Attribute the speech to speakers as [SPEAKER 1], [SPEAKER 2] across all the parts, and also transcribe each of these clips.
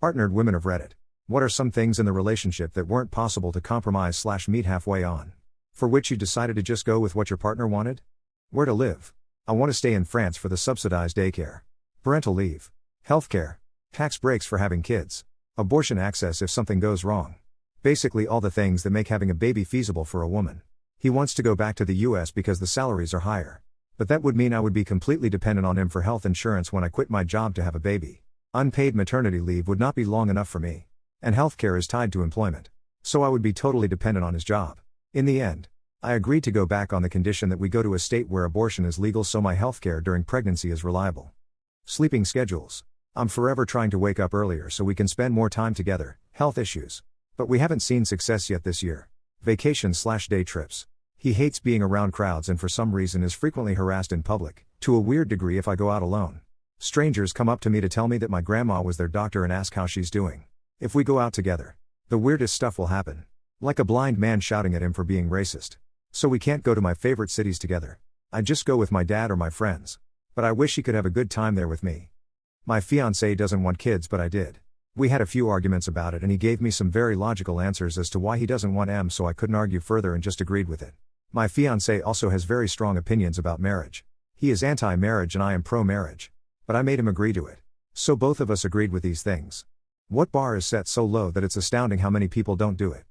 [SPEAKER 1] Partnered women of Reddit. What are some things in the relationship that weren't possible to compromise/meet halfway on? For which you decided to just go with what your partner wanted? Where to live? I want to stay in France for the subsidized daycare. Parental leave. Healthcare. Tax breaks for having kids. Abortion access if something goes wrong. Basically all the things that make having a baby feasible for a woman. He wants to go back to the US because the salaries are higher. But that would mean I would be completely dependent on him for health insurance when I quit my job to have a baby. Unpaid maternity leave would not be long enough for me. And healthcare is tied to employment. So I would be totally dependent on his job. In the end, I agreed to go back on the condition that we go to a state where abortion is legal so my healthcare during pregnancy is reliable. Sleeping schedules. I'm forever trying to wake up earlier so we can spend more time together. Health issues. But we haven't seen success yet this year. Vacation/day trips. He hates being around crowds and for some reason is frequently harassed in public, to a weird degree if I go out alone. Strangers come up to me to tell me that my grandma was their doctor and ask how she's doing. If we go out together, the weirdest stuff will happen. Like a blind man shouting at him for being racist. So we can't go to my favorite cities together. I just go with my dad or my friends. But I wish he could have a good time there with me. My fiancé doesn't want kids but I did. We had a few arguments about it and he gave me some very logical answers as to why he doesn't want M, so I couldn't argue further and just agreed with it. My fiancé also has very strong opinions about marriage. He is anti-marriage and I am pro-marriage. But I made him agree to it. So both of us agreed with these things. What bar is set so low that it's astounding how many people don't do it?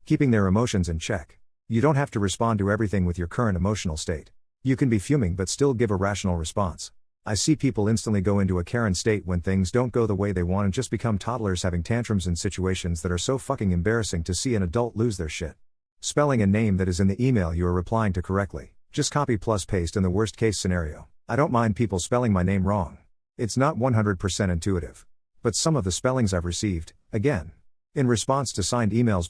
[SPEAKER 1] Keeping their emotions in check. You don't have to respond to everything with your current emotional state. You can be fuming but still give a rational response. I see people instantly go into a Karen state when things don't go the way they want and just become toddlers having tantrums in situations that are so fucking embarrassing to see an adult lose their shit. Spelling a name that is in the email you are replying to correctly. Just copy plus paste in the worst case scenario. I don't mind people spelling my name wrong. It's not 100% intuitive. But some of the spellings I've received, again, in response to signed emails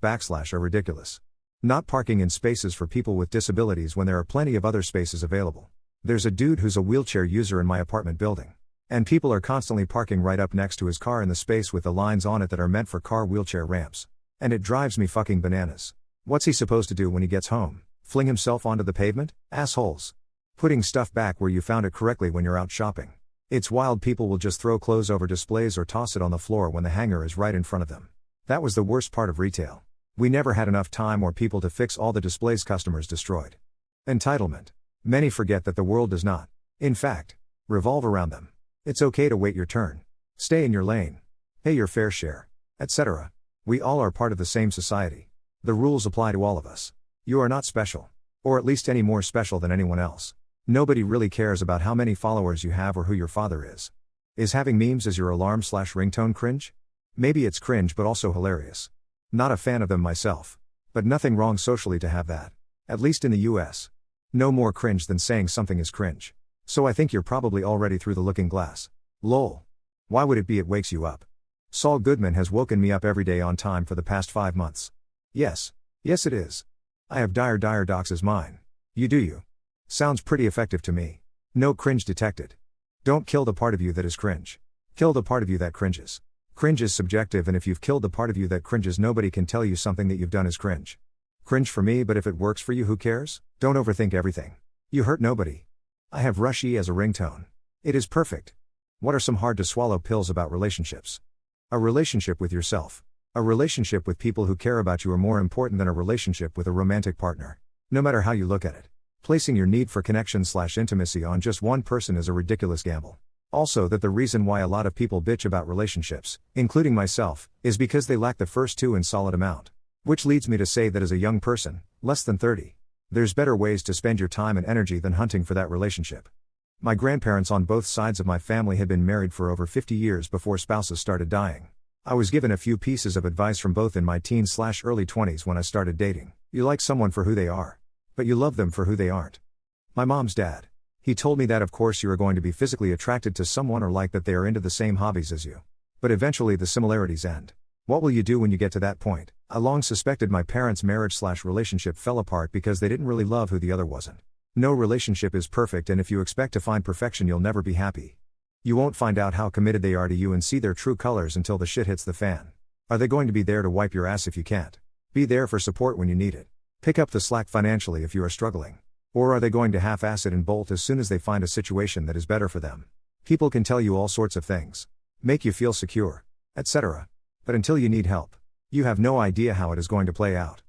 [SPEAKER 1] / are ridiculous. Not parking in spaces for people with disabilities when there are plenty of other spaces available. There's a dude who's a wheelchair user in my apartment building. And people are constantly parking right up next to his car in the space with the lines on it that are meant for car wheelchair ramps. And it drives me fucking bananas. What's he supposed to do when he gets home? Fling himself onto the pavement? Assholes. Putting stuff back where you found it correctly when you're out shopping. It's wild, people will just throw clothes over displays or toss it on the floor when the hanger is right in front of them. That was the worst part of retail. We never had enough time or people to fix all the displays customers destroyed. Entitlement. Many forget that the world does not, in fact, revolve around them. It's okay to wait your turn. Stay in your lane. Pay your fair share, etc. We all are part of the same society. The rules apply to all of us. You are not special. Or at least any more special than anyone else. Nobody really cares about how many followers you have or who your father is. Is having memes as your alarm/ringtone cringe? Maybe it's cringe but also hilarious. Not a fan of them myself. But nothing wrong socially to have that. At least in the US. No more cringe than saying something is cringe. So I think you're probably already through the looking glass. Lol. Why would it be it wakes you up? Saul Goodman has woken me up every day on time for the past 5 months. Yes. Yes it is. I have dire docs as mine. You do you. Sounds pretty effective to me. No cringe detected. Don't kill the part of you that is cringe. Kill the part of you that cringes. Cringe is subjective, and if you've killed the part of you that cringes, nobody can tell you something that you've done is cringe. Cringe for me, but if it works for you, who cares? Don't overthink everything. You hurt nobody. I have Rushy as a ringtone. It is perfect. What are some hard to swallow pills about relationships? A relationship with yourself. A relationship with people who care about you are more important than a relationship with a romantic partner. No matter how you look at it. Placing your need for connection/intimacy on just one person is a ridiculous gamble. Also, that the reason why a lot of people bitch about relationships, including myself, is because they lack the first two in solid amount. Which leads me to say that as a young person, less than 30, there's better ways to spend your time and energy than hunting for that relationship. My grandparents on both sides of my family had been married for over 50 years before spouses started dying. I was given a few pieces of advice from both in my teens/early 20s when I started dating. You like someone for who they are. But you love them for who they aren't. My mom's dad. He told me that of course you are going to be physically attracted to someone or like that they are into the same hobbies as you. But eventually the similarities end. What will you do when you get to that point? I long suspected my parents' marriage/relationship fell apart because they didn't really love who the other wasn't. No relationship is perfect, and if you expect to find perfection you'll never be happy. You won't find out how committed they are to you and see their true colors until the shit hits the fan. Are they going to be there to wipe your ass if you can't? Be there for support when you need it. Pick up the slack financially if you are struggling. Or are they going to half-ass it and bolt as soon as they find a situation that is better for them? People can tell you all sorts of things. Make you feel secure, etc. But until you need help, you have no idea how it is going to play out.